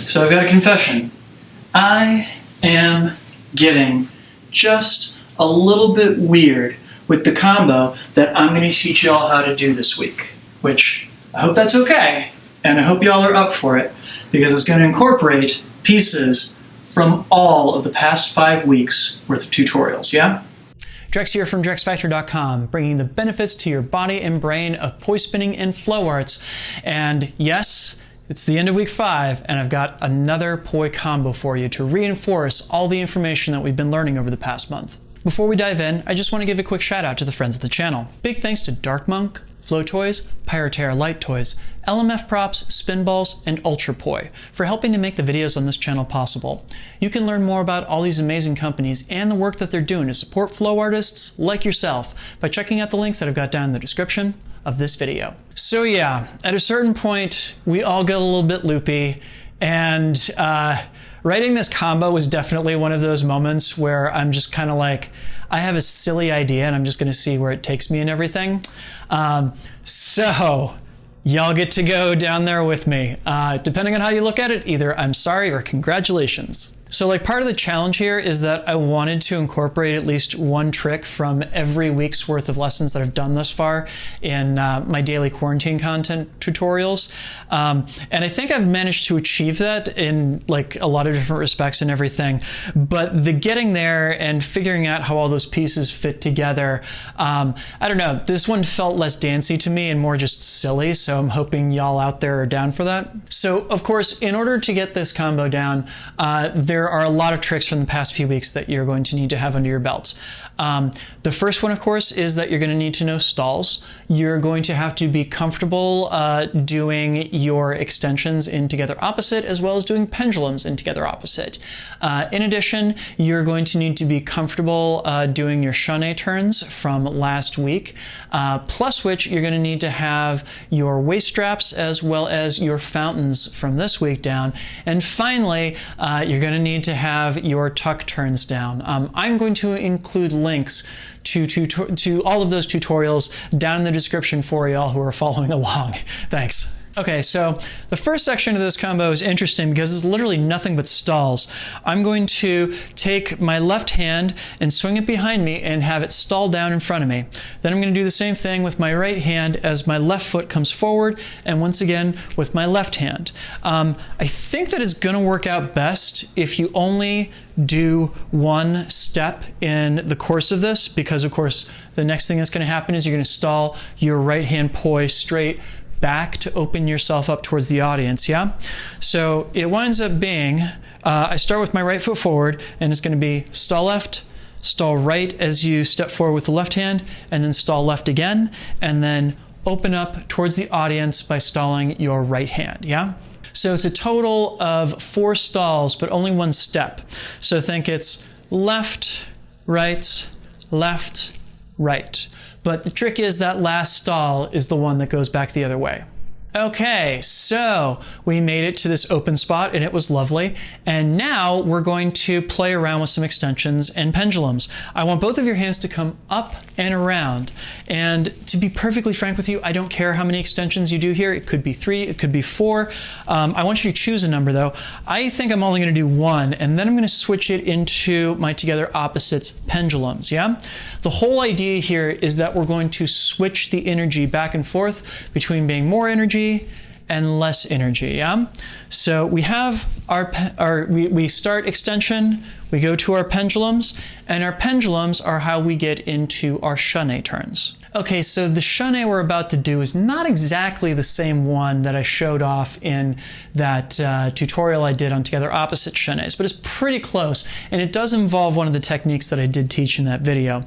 So I've got a confession. I am getting just a little bit weird with the combo that I'm going to teach y'all how to do this week, which I hope that's okay, and I hope y'all are up for it, because it's going to incorporate pieces from all of the past 5 weeks worth of tutorials, yeah? Drex here from DrexFactor.com, bringing the benefits to your body and brain of poi spinning and flow arts. And yes, it's the end of week 5, and I've got another poi combo for you to reinforce all the information that we've been learning over the past month. Before we dive in, I just want to give a quick shout out to the friends of the channel. Big thanks to Dark Monk, Flow Toys, Pyroterra Light Toys, LMF Props, Spinballs, and Ultrapoi for helping to make the videos on this channel possible. You can learn more about all these amazing companies and the work that they're doing to support flow artists like yourself by checking out the links that I've got down in the description of this video. So yeah, at a certain point, we all get a little bit loopy, and writing this combo was definitely one of those moments where I'm just kind of like, I have a silly idea and I'm just gonna see where it takes me and everything. So y'all get to go down there with me. Depending on how you look at it, either I'm sorry or congratulations. So like part of the challenge here is that I wanted to incorporate at least one trick from every week's worth of lessons that I've done thus far in my daily quarantine content tutorials. And I think I've managed to achieve that in like a lot of different respects and everything. But the getting there and figuring out how all those pieces fit together, I don't know, this one felt less dancey to me and more just silly. So I'm hoping y'all out there are down for that. So of course, in order to get this combo down, there are a lot of tricks from the past few weeks that you're going to need to have under your belt. The first one, of course, is that you're going to need to know stalls. You're going to have to be comfortable doing your extensions in together opposite, as well as doing pendulums in together opposite. In addition, you're going to need to be comfortable doing your chaîné turns from last week, plus which you're going to need to have your waist straps as well as your fountains from this week down. And finally, you're going to need to have your tuck turns down. I'm going to include links to all of those tutorials down in the description for y'all who are following along. Thanks. Okay, so the first section of this combo is interesting because it's literally nothing but stalls. I'm going to take my left hand and swing it behind me and have it stall down in front of me. Then I'm going to do the same thing with my right hand as my left foot comes forward, and once again with my left hand. I think that is going to work out best if you only do one step in the course of this, because of course the next thing that's going to happen is you're going to stall your right hand poi straight back to open yourself up towards the audience, yeah? So it winds up being, I start with my right foot forward, and it's going to be stall left, stall right as you step forward with the left hand, and then stall left again, and then open up towards the audience by stalling your right hand, yeah? So it's a total of 4 stalls, but only one step. So think it's left, right, left, right. But the trick is that last stall is the one that goes back the other way. Okay, so we made it to this open spot and it was lovely. And now we're going to play around with some extensions and pendulums. I want both of your hands to come up and around. And to be perfectly frank with you, I don't care how many extensions you do here. It could be 3, it could be 4. I want you to choose a number though. I think I'm only going to do 1, and then I'm going to switch it into my together opposites pendulums, yeah? The whole idea here is that we're going to switch the energy back and forth between being more energy and less energy, yeah? So we have we start extension, we go to our pendulums, and our pendulums are how we get into our chaîné turns. Okay, so the chaîné we're about to do is not exactly the same one that I showed off in that tutorial I did on together opposite chaînés, but it's pretty close, and it does involve one of the techniques that I did teach in that video.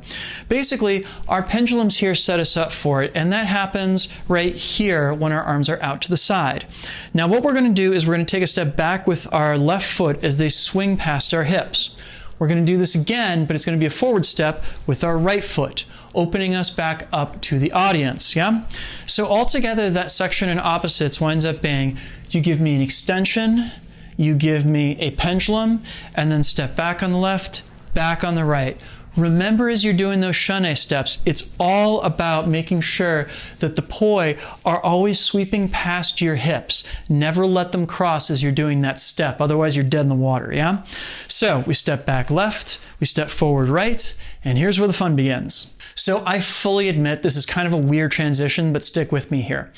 Basically, our pendulums here set us up for it, and that happens right here when our arms are out to the side. Now what we're going to do is we're going to take a step back with our left foot as they swing past our hips. We're going to do this again, but it's going to be a forward step with our right foot, opening us back up to the audience, yeah? So altogether, that section in opposites winds up being, you give me an extension, you give me a pendulum, and then step back on the left, back on the right. remember as you're doing those chaîné steps, it's all about making sure that the poi are always sweeping past your hips. Never let them cross as you're doing that step, otherwise you're dead in the water, yeah? So we step back left, we step forward right, and here's where the fun begins. So I fully admit this is kind of a weird transition, but stick with me here.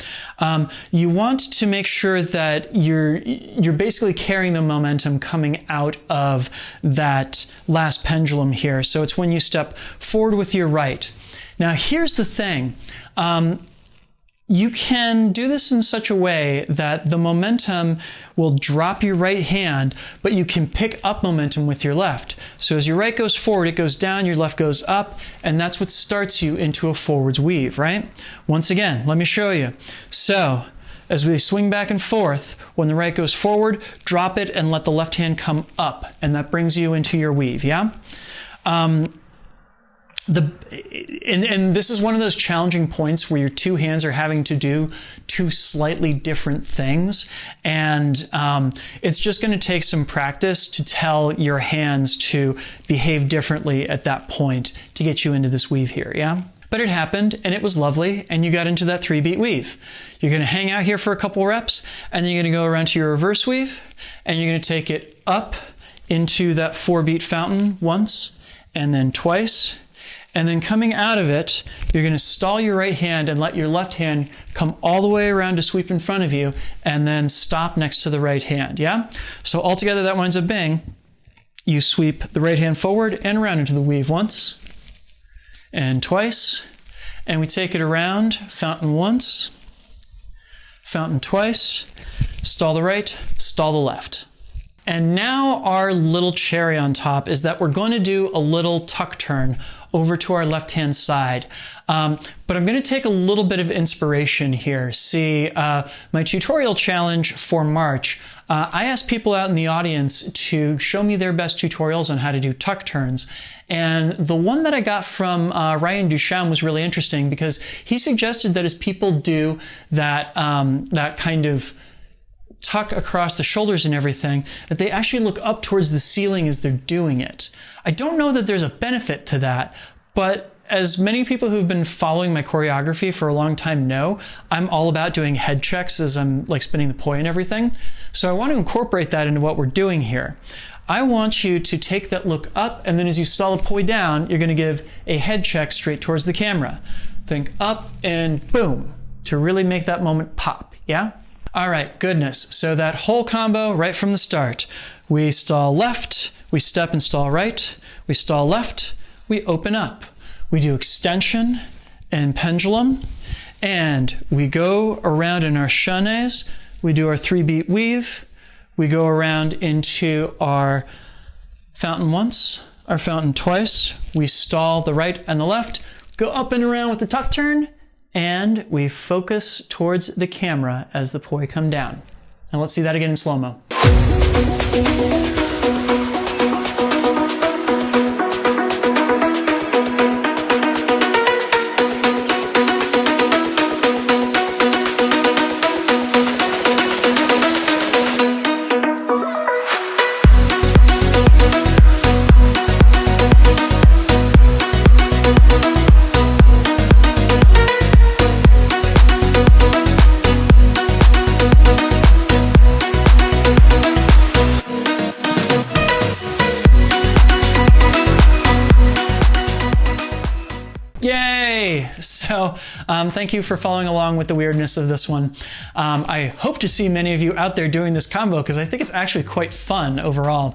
You want to make sure that you're basically carrying the momentum coming out of that last pendulum here. So it's when you step forward with your right. Now here's the thing. You can do this in such a way that the momentum will drop your right hand, but you can pick up momentum with your left. So as your right goes forward, it goes down, your left goes up, and that's what starts you into a forwards weave, right? Once again, let me show you. So as we swing back and forth, when the right goes forward, drop it and let the left hand come up, and that brings you into your weave, yeah? And this is one of those challenging points where your two hands are having to do two slightly different things. And it's just going to take some practice to tell your hands to behave differently at that point to get you into this weave here, yeah? But it happened, and it was lovely, and you got into that 3-beat weave. You're going to hang out here for a couple reps, and then you're going to go around to your reverse weave, and you're going to take it up into that 4-beat fountain once, and then twice. And then coming out of it, you're going to stall your right hand and let your left hand come all the way around to sweep in front of you, and then stop next to the right hand, yeah? So altogether that winds up being, you sweep the right hand forward and around into the weave once, and twice, and we take it around, fountain once, fountain twice, stall the right, stall the left. And now our little cherry on top is that we're going to do a little tuck turn over to our left-hand side. But I'm going to take a little bit of inspiration here. See, my tutorial challenge for March, I asked people out in the audience to show me their best tutorials on how to do tuck turns. And the one that I got from Ryan Duchamp was really interesting because he suggested that as people do that, that kind of tuck across the shoulders and everything, that they actually look up towards the ceiling as they're doing it. I don't know that there's a benefit to that, but as many people who've been following my choreography for a long time know, I'm all about doing head checks as I'm like spinning the poi and everything. So I want to incorporate that into what we're doing here. I want you to take that look up, and then as you stall the poi down, you're going to give a head check straight towards the camera. Think up and boom, to really make that moment pop, yeah? All right, goodness. So that whole combo right from the start. We stall left, we step and stall right, we stall left, we open up. We do extension and pendulum, and we go around in our chaînés, we do our 3-beat weave, we go around into our fountain once, our fountain twice, we stall the right and the left, go up and around with the tuck turn, and we focus towards the camera as the poi come down. And let's see that again in slow-mo. So thank you for following along with the weirdness of this one. I hope to see many of you out there doing this combo because I think it's actually quite fun overall.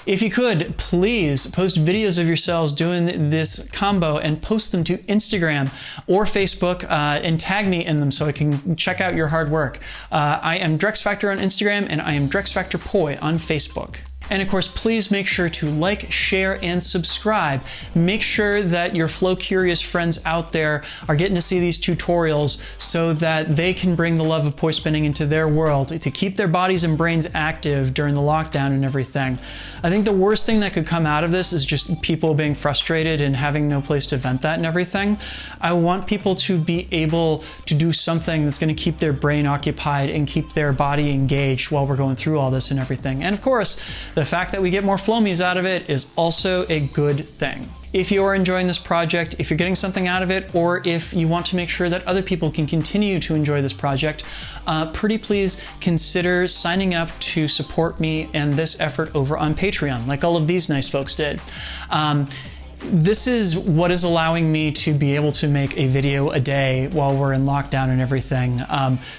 If you could, please post videos of yourselves doing this combo and post them to Instagram or Facebook and tag me in them so I can check out your hard work. I am DrexFactor on Instagram and I am DrexFactorPoi on Facebook. And of course, please make sure to like, share, and subscribe. Make sure that your flow curious friends out there are getting to see these tutorials so that they can bring the love of poi spinning into their world to keep their bodies and brains active during the lockdown and everything. I think the worst thing that could come out of this is just people being frustrated and having no place to vent that and everything. I want people to be able to do something that's going to keep their brain occupied and keep their body engaged while we're going through all this and everything. And of course, The fact that we get more flomies out of it is also a good thing. If you are enjoying this project, if you're getting something out of it, or if you want to make sure that other people can continue to enjoy this project, pretty please consider signing up to support me and this effort over on Patreon, like all of these nice folks did. This is what is allowing me to be able to make a video a day while we're in lockdown and everything.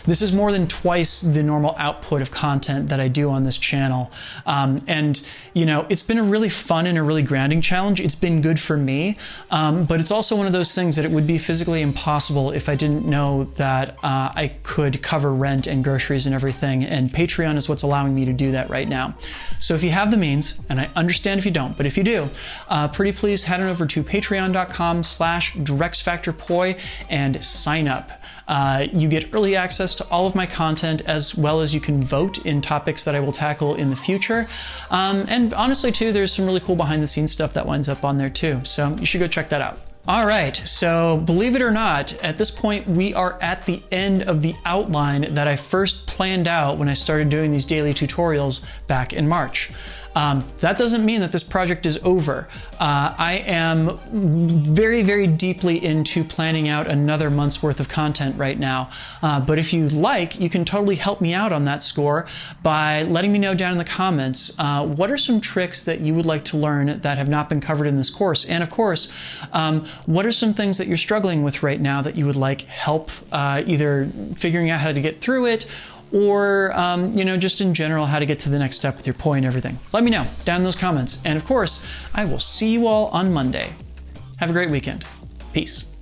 This is more than twice the normal output of content that I do on this channel. And you know, it's been a really fun and a really grounding challenge. It's been good for me, but it's also one of those things that it would be physically impossible if I didn't know that I could cover rent and groceries and everything, and Patreon is what's allowing me to do that right now. So if you have the means, and I understand if you don't, but if you do, pretty please head on over to patreon.com/DirexFactorPoi and sign up. You get early access to all of my content, as well as you can vote in topics that I will tackle in the future. And honestly too, there's some really cool behind the scenes stuff that winds up on there too. So you should go check that out. All right, so believe it or not, at this point we are at the end of the outline that I first planned out when I started doing these daily tutorials back in March. That doesn't mean that this project is over. I am very, very deeply into planning out another month's worth of content right now. But if you'd like, you can totally help me out on that score by letting me know down in the comments, what are some tricks that you would like to learn that have not been covered in this course? And of course, what are some things that you're struggling with right now that you would like help either figuring out how to get through it, or you know, just in general, how to get to the next step with your poi and everything. Let me know down in those comments. And of course, I will see you all on Monday. Have a great weekend. Peace.